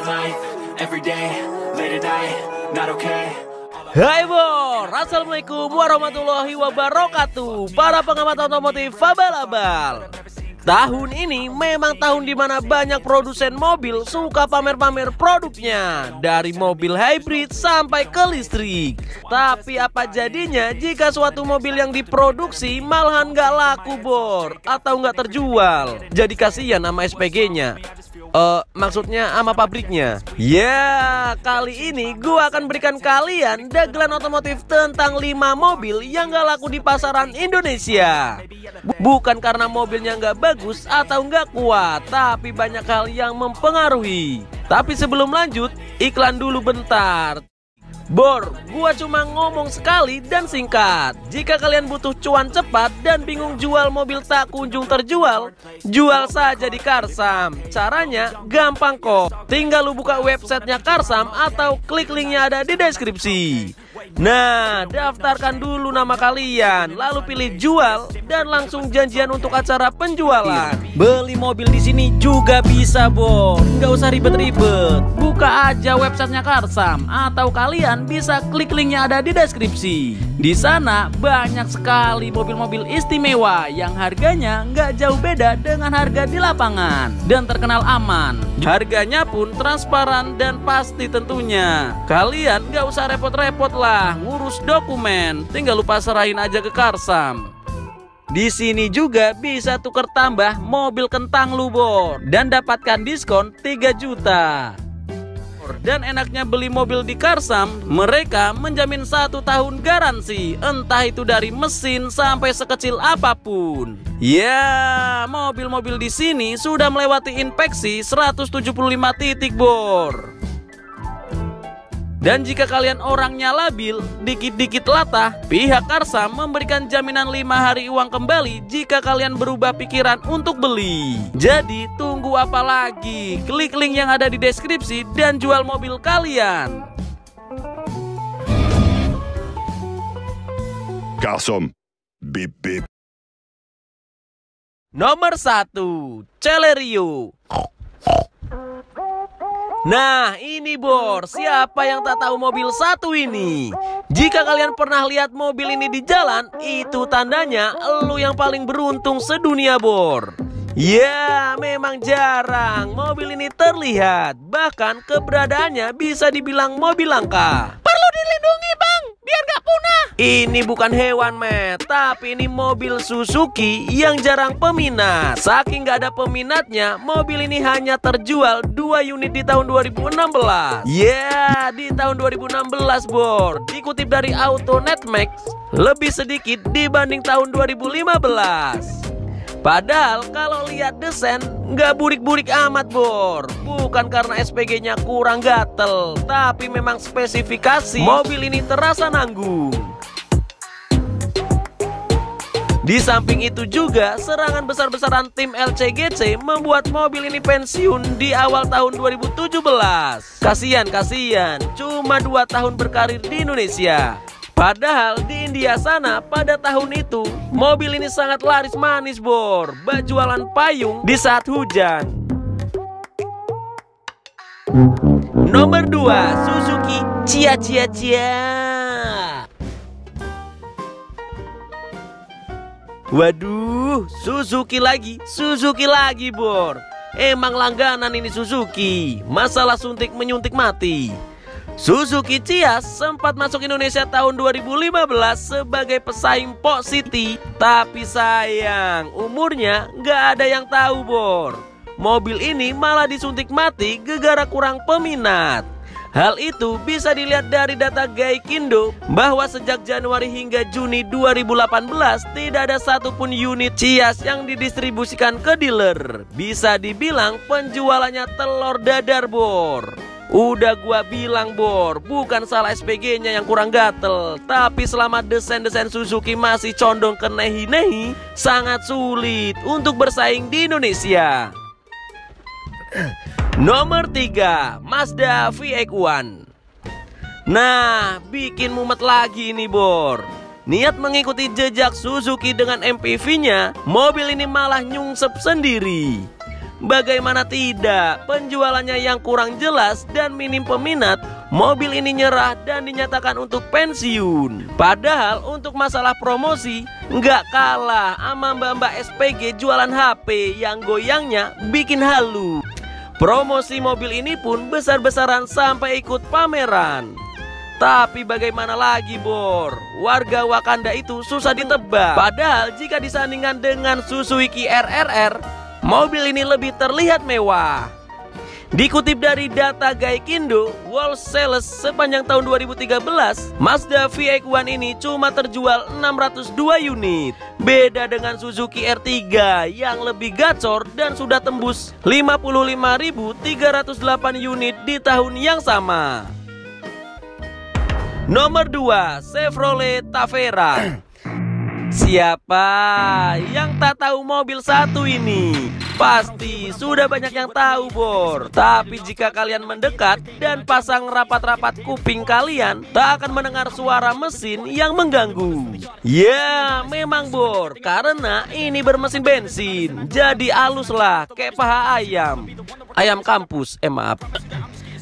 life, every day, late at night, not okay. Hai bor, assalamualaikum warahmatullahi wabarakatuh. Para pengamat otomotif abal-abal, tahun ini memang tahun dimana banyak produsen mobil suka pamer-pamer produknya, dari mobil hybrid sampai ke listrik. Tapi apa jadinya jika suatu mobil yang diproduksi malahan gak laku bor, atau gak terjual? Jadi kasihan sama SPG-nya. Maksudnya sama pabriknya. Ya, kali ini gua akan berikan kalian dagelan otomotif tentang 5 mobil yang gak laku di pasaran Indonesia. Bukan karena mobilnya gak bagus atau gak kuat, tapi banyak hal yang mempengaruhi. Tapi sebelum lanjut, iklan dulu bentar. Bor, gua cuma ngomong sekali dan singkat. Jika kalian butuh cuan cepat dan bingung jual mobil tak kunjung terjual, jual saja di Karsam. Caranya gampang kok. Tinggal lu buka websitenya Karsam atau klik linknya ada di deskripsi. Nah, daftarkan dulu nama kalian, lalu pilih jual dan langsung janjian untuk acara penjualan. Beli mobil di sini juga bisa, Bor. Nggak usah ribet-ribet. Buka aja websitenya Karsam atau kalian bisa klik linknya ada di deskripsi. Di sana banyak sekali mobil-mobil istimewa yang harganya nggak jauh beda dengan harga di lapangan dan terkenal aman. Harganya pun transparan dan pasti tentunya. Kalian nggak usah repot-repot lah ngurus dokumen, tinggal lupa serahin aja ke Karsam. Di sini juga bisa tuker tambah mobil kentang lu bor dan dapatkan diskon 3 juta. Dan enaknya beli mobil di Karsam, mereka menjamin 1 tahun garansi, entah itu dari mesin sampai sekecil apapun. Ya, mobil-mobil di sini sudah melewati inspeksi 175 titik bor. Dan jika kalian orangnya labil, dikit-dikit latah, pihak Karsam memberikan jaminan 5 hari uang kembali jika kalian berubah pikiran untuk beli. Jadi tunggu apa lagi? Klik link yang ada di deskripsi dan jual mobil kalian. Karsam, bip bip. Nomor 1, Celerio. Nah ini bor, siapa yang tak tahu mobil satu ini? Jika kalian pernah lihat mobil ini di jalan, itu tandanya elu yang paling beruntung sedunia bor. Ya, memang jarang mobil ini terlihat. Bahkan keberadaannya bisa dibilang mobil langka. Perlu dilindungi bang, biar gak punah. Ini bukan hewan met, tapi ini mobil Suzuki yang jarang peminat. Saking gak ada peminatnya, mobil ini hanya terjual 2 unit di tahun 2016. Ya, di tahun 2016 bor. Dikutip dari Autonetmax, lebih sedikit dibanding tahun 2015. Padahal kalau lihat desain nggak burik-burik amat bor. Bukan karena SPG-nya kurang gatel, tapi memang spesifikasi mobil ini terasa nanggung. Di samping itu juga serangan besar-besaran tim LCGC membuat mobil ini pensiun di awal tahun 2017. Kasian, cuma 2 tahun berkarir di Indonesia. Padahal di India sana pada tahun itu mobil ini sangat laris manis bor, bak jualan payung di saat hujan. Nomor 2, Suzuki Cia. Waduh, Suzuki lagi bor. Emang langganan ini Suzuki, masalah suntik menyuntik mati. Suzuki Ciaz sempat masuk Indonesia tahun 2015 sebagai pesaing Pok City. Tapi sayang, umurnya nggak ada yang tahu bor. Mobil ini malah disuntik mati gara-gara kurang peminat. Hal itu bisa dilihat dari data Gaikindo bahwa sejak Januari hingga Juni 2018 tidak ada satupun unit Ciaz yang didistribusikan ke dealer. Bisa dibilang penjualannya telur dadar bor. Udah gua bilang bor, bukan salah SPG-nya yang kurang gatel, tapi selama desain-desain Suzuki masih condong ke nehi-nehi, sangat sulit untuk bersaing di Indonesia. Nomor 3, Mazda VX-1. Nah, bikin mumet lagi ini bor. Niat mengikuti jejak Suzuki dengan MPV-nya, mobil ini malah nyungsep sendiri. Bagaimana tidak, penjualannya yang kurang jelas dan minim peminat, mobil ini nyerah dan dinyatakan untuk pensiun. Padahal untuk masalah promosi, nggak kalah sama mbak-mbak SPG jualan HP yang goyangnya bikin halu. Promosi mobil ini pun besar-besaran sampai ikut pameran. Tapi bagaimana lagi, Bor? Warga Wakanda itu susah ditebak. Padahal jika disandingkan dengan Suzuki RRR, mobil ini lebih terlihat mewah. Dikutip dari data Gaikindo, World Sales sepanjang tahun 2013, Mazda VX-1 ini cuma terjual 602 unit. Beda dengan Suzuki R3 yang lebih gacor dan sudah tembus 55.308 unit di tahun yang sama. Nomor 2, Chevrolet Tavera. Siapa yang tak tahu mobil satu ini? Pasti sudah banyak yang tahu, Bor. Tapi jika kalian mendekat dan pasang rapat-rapat kuping kalian, tak akan mendengar suara mesin yang mengganggu. Ya, memang, Bor, karena ini bermesin bensin. Jadi haluslah kayak paha ayam. Ayam kampus, maaf.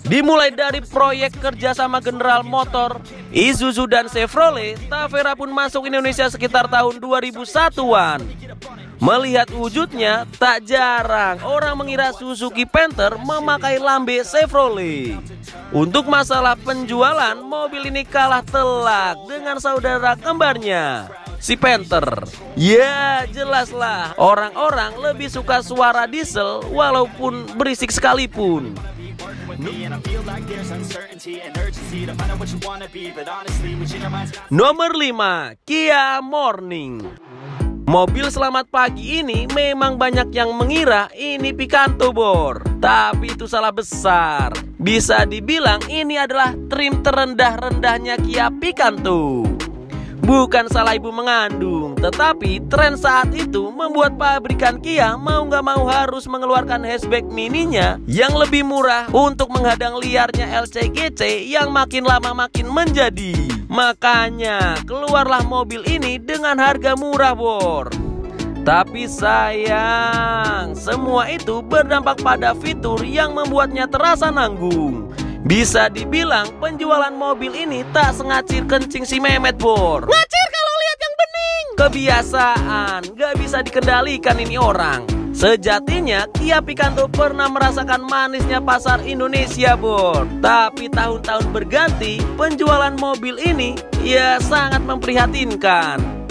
Dimulai dari proyek kerjasama General Motor, Isuzu dan Chevrolet, Tavera pun masuk Indonesia sekitar tahun 2001-an. Melihat wujudnya, tak jarang orang mengira Suzuki Panther memakai lambe Chevrolet. Untuk masalah penjualan, mobil ini kalah telak dengan saudara kembarnya, si Panther. Ya, jelaslah orang-orang lebih suka suara diesel walaupun berisik sekalipun. Nomor 5, Kia Morning. Mobil selamat pagi ini memang banyak yang mengira ini Picanto, Bor. Tapi itu salah besar. Bisa dibilang ini adalah trim terendah-rendahnya Kia Picanto. Bukan salah ibu mengandung, tetapi tren saat itu membuat pabrikan Kia mau gak mau harus mengeluarkan hatchback mininya yang lebih murah untuk menghadang liarnya LCGC yang makin lama makin menjadi. Makanya keluarlah mobil ini dengan harga murah, Bor. Tapi sayang, semua itu berdampak pada fitur yang membuatnya terasa nanggung. Bisa dibilang penjualan mobil ini tak sengacir kencing si Mehmet, Bor. Ngacir kalau lihat yang bening. Kebiasaan, gak bisa dikendalikan ini orang. Sejatinya Kia Picanto pernah merasakan manisnya pasar Indonesia, Bor. Tapi tahun-tahun berganti, penjualan mobil ini ya sangat memprihatinkan.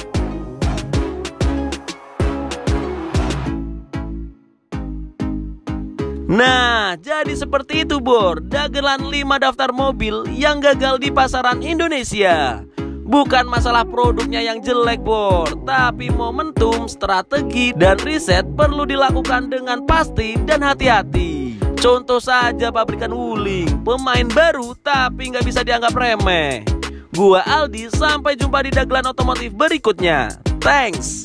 Nah, jadi seperti itu, Bor, dagelan 5 daftar mobil yang gagal di pasaran Indonesia. Bukan masalah produknya yang jelek, Bor, tapi momentum, strategi, dan riset perlu dilakukan dengan pasti dan hati-hati. Contoh saja pabrikan Wuling, pemain baru tapi nggak bisa dianggap remeh. Gua Aldi, sampai jumpa di dagelan otomotif berikutnya. Thanks.